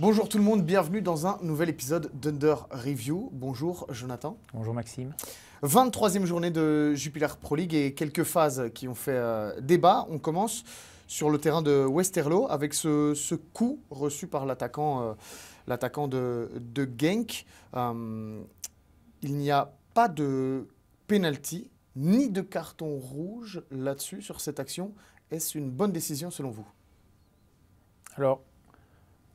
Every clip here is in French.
Bonjour tout le monde, bienvenue dans un nouvel épisode d'Under Review. Bonjour Jonathan. Bonjour Maxime. 23e journée de Jupiler Pro League et quelques phases qui ont fait débat. On commence sur le terrain de Westerlo avec ce coup reçu par l'attaquant de Genk. Il n'y a pas de penalty ni de carton rouge là-dessus, sur cette action. Est-ce une bonne décision selon vous? Alors,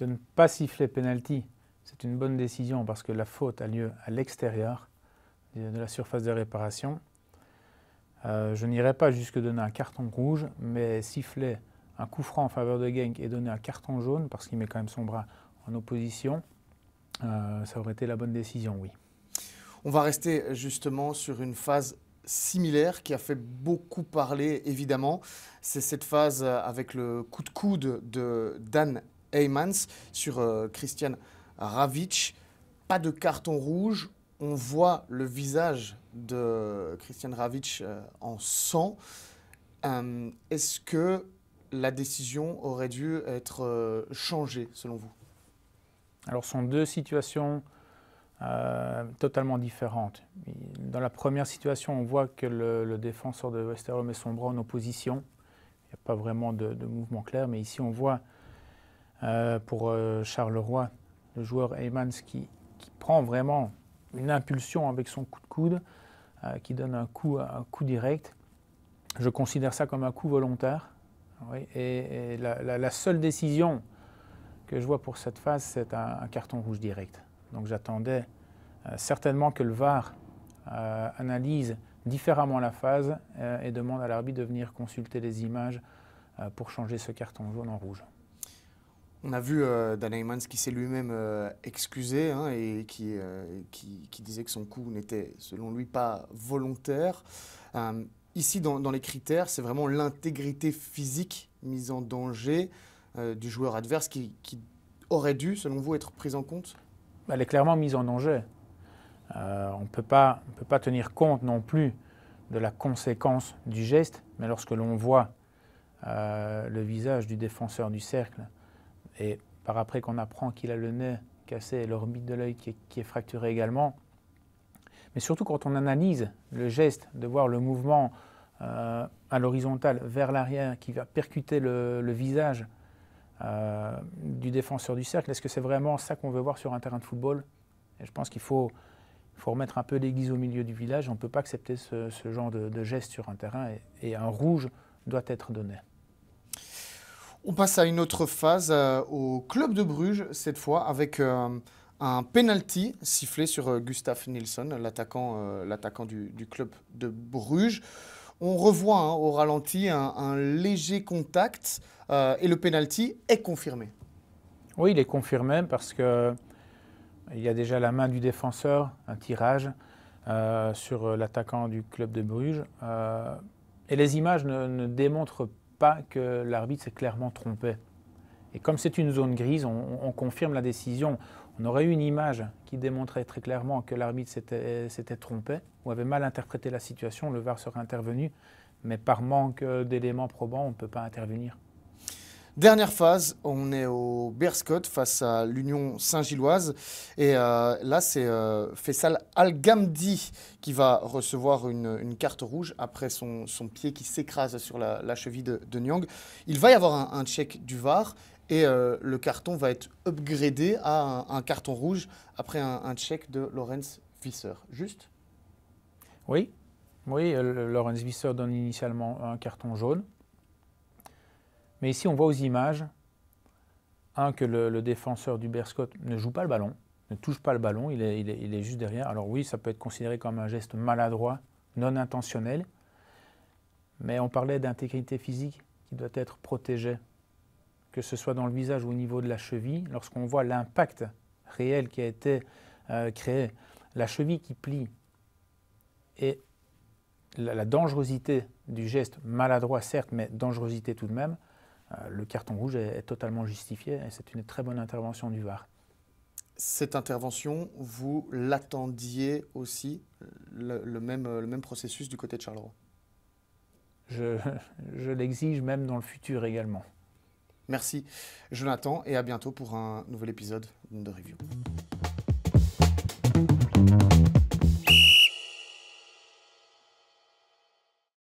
de ne pas siffler penalty, c'est une bonne décision parce que la faute a lieu à l'extérieur de la surface de réparation. Je n'irai pas jusque donner un carton rouge, mais siffler un coup franc en faveur de Genk et donner un carton jaune parce qu'il met quand même son bras en opposition, ça aurait été la bonne décision, oui. On va rester justement sur une phase similaire qui a fait beaucoup parler, évidemment. C'est cette phase avec le coup de coude de Dan Heymans sur Christian Ravic. Pas de carton rouge. On voit le visage de Christian Ravic en sang. Est-ce que la décision aurait dû être changée, selon vous? Alors, ce sont deux situations totalement différentes. Dans la première situation, on voit que le défenseur de Westerlo met son bras en opposition. Il n'y a pas vraiment de mouvement clair, mais ici on voit pour Charleroi, le joueur Heymans qui prend vraiment une impulsion avec son coup de coude, qui donne un coup direct. Je considère ça comme un coup volontaire. Oui, et la seule décision que je vois pour cette phase, c'est un carton rouge direct. Donc j'attendais certainement que le VAR analyse différemment la phase et demande à l'arbitre de venir consulter les images pour changer ce carton jaune en rouge. On a vu Dan Heymans qui s'est lui-même excusé et qui disait que son coup n'était, selon lui, pas volontaire. Ici, dans les critères, c'est vraiment l'intégrité physique mise en danger du joueur adverse qui aurait dû, selon vous, être prise en compte? Elle est clairement mise en danger. On ne peut pas tenir compte non plus de la conséquence du geste, mais lorsque l'on voit le visage du défenseur du cercle, et par après qu'on apprend qu'il a le nez cassé et l'orbite de l'œil qui est fracturée également, mais surtout quand on analyse le geste, de voir le mouvement à l'horizontale vers l'arrière qui va percuter le visage du défenseur du cercle, est-ce que c'est vraiment ça qu'on veut voir sur un terrain de football? Et je pense qu'il faut remettre un peu l'église au milieu du village. On ne peut pas accepter ce genre de geste sur un terrain et un rouge doit être donné. On passe à une autre phase au club de Bruges, cette fois, avec un penalty sifflé sur Gustav Nilsson, l'attaquant du club de Bruges. On revoit au ralenti un léger contact et le penalty est confirmé. Oui, il est confirmé parce qu'il y a déjà la main du défenseur, un tirage sur l'attaquant du club de Bruges. Et les images ne démontrent pas que l'arbitre s'est clairement trompé. Et comme c'est une zone grise, on confirme la décision. On aurait eu une image qui démontrait très clairement que l'arbitre s'était trompé ou avait mal interprété la situation, le VAR serait intervenu. Mais par manque d'éléments probants, on ne peut pas intervenir. Dernière phase, on est au Beerschot face à l'Union Saint-Gilloise. Et là, c'est Faisal Al-Gamdi qui va recevoir une carte rouge après son pied qui s'écrase sur la cheville de Nyang. Il va y avoir un check du VAR et le carton va être upgradé à un carton rouge après un check de Lorenz Visser. Juste? Oui, Lorenz Visser donne initialement un carton jaune. Mais ici, on voit aux images que le défenseur du Beerschot ne joue pas le ballon, ne touche pas le ballon, il est juste derrière. Alors oui, ça peut être considéré comme un geste maladroit, non intentionnel, mais on parlait d'intégrité physique qui doit être protégée, que ce soit dans le visage ou au niveau de la cheville. Lorsqu'on voit l'impact réel qui a été créé, la cheville qui plie et la dangerosité du geste, maladroit certes, mais dangerosité tout de même, le carton rouge est totalement justifié et c'est une très bonne intervention du VAR. Cette intervention, vous l'attendiez aussi, le même processus du côté de Charleroi? Je l'exige même dans le futur également. Merci Jonathan et à bientôt pour un nouvel épisode de Review.